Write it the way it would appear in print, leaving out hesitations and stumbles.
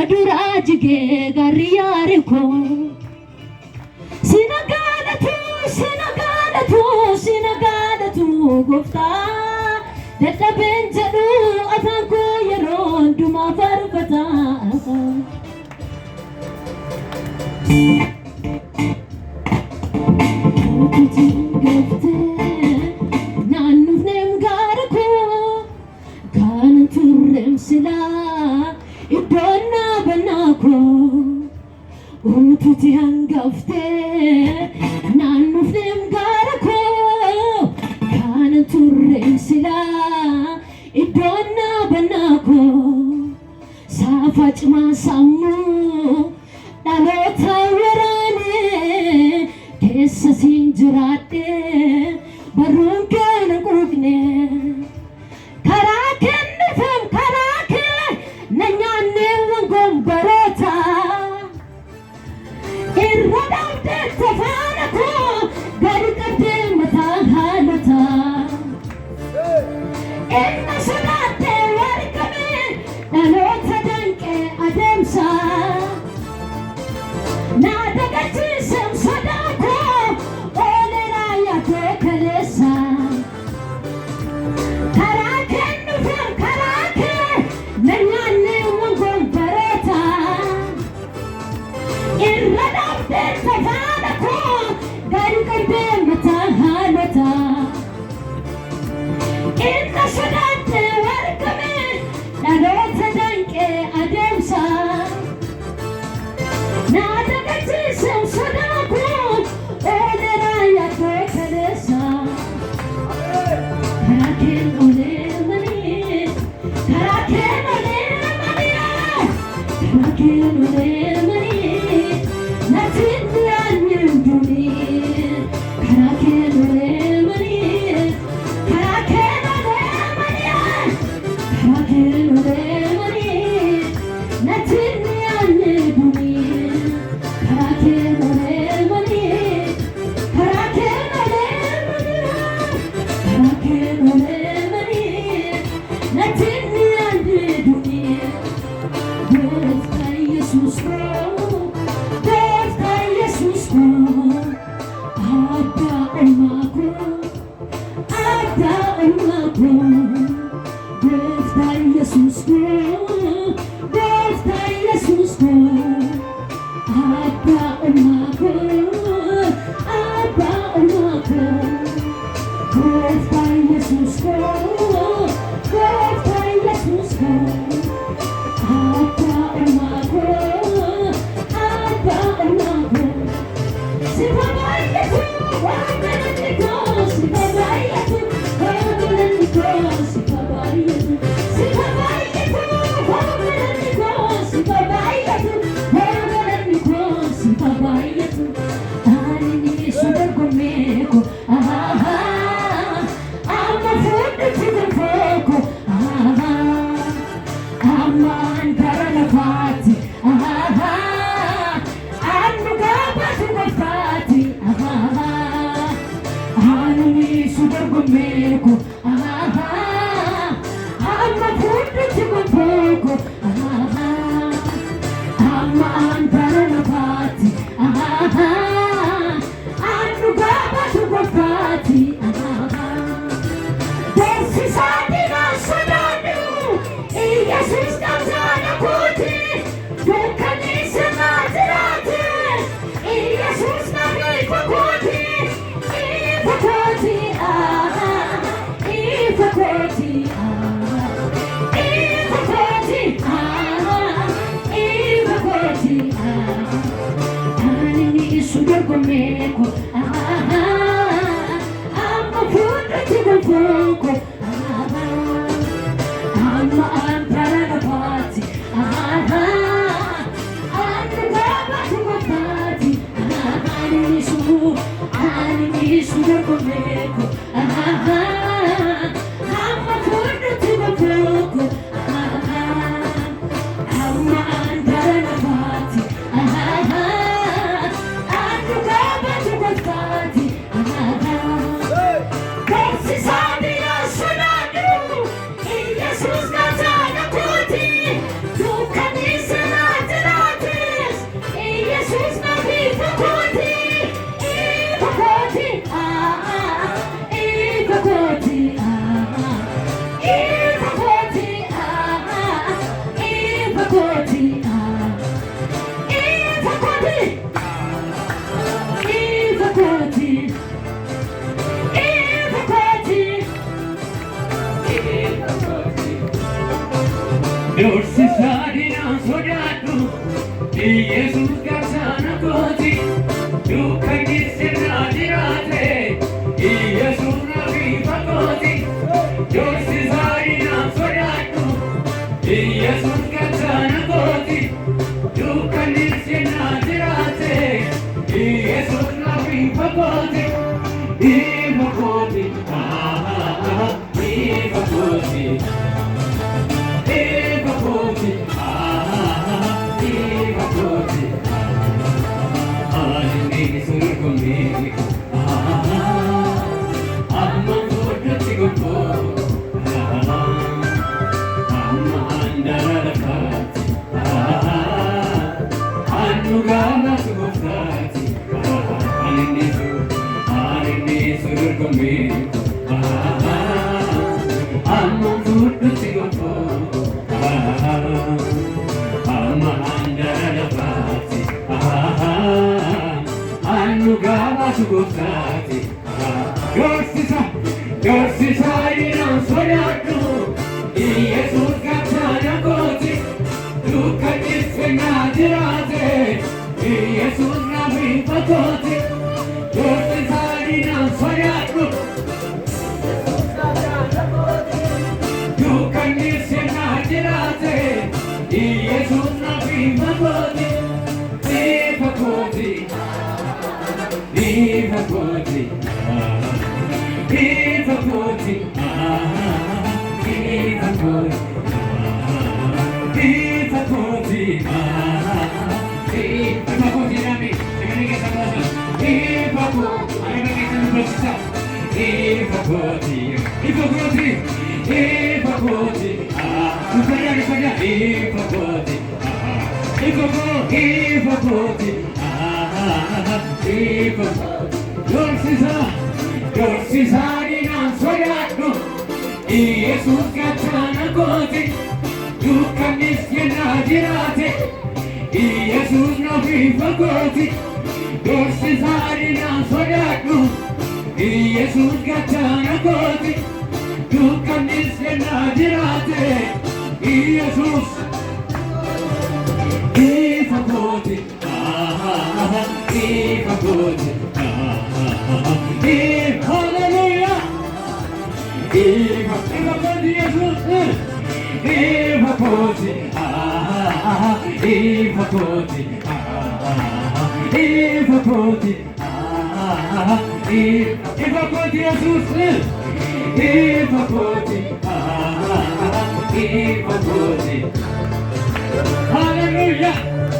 durajige gariyariko sinagalatu gofta dada benjadu atanko yeron duma farfata gofte nanufnem garako kan turrem sila idonna banako ututi hangafte nanufnem garako kan turrem sila idonna banako safachma samu dalota warane kessa sinjurate barunkan kugne Sadina sodaatu Yesus garsana kooti dukkani sirraa jiraate Yesus na bifa kooti Yorsi sadina sodaatu Yesus garsana kooti dukkani sirraa jiraate Yesus na bifa kooti bifa kooti bifa kooti Yorsisa ina sodaatu Yesus gaachana kooti dukkani sirraa jiraate Yesus na bifa kooti Yorsisa ina sodaatu dukkani sirraa jiraate Yesus na bifa kooti bifa kooti bifa kooti Viva Koti, Viva Koti, Viva Koti, Viva Koti, Rami, Viva Koti, Viva Koti, Viva Koti, Viva Koti, Viva Koti, Viva Koti, Viva Koti, Yorsisa ina sodaatu Yesus gaachana kooti dukkani sirraa jiraate Yesus na bifa kooti Yorsisa ina sodaatu Yesus gaachana kooti dukkani sirraa jiraate Yesus bifa kooti bifa kooti Hallelujah! Viva Koti Jesus! Viva Koti! Viva Koti! Viva Koti! Viva Koti Jesus! Viva Koti! Viva Koti! Hallelujah!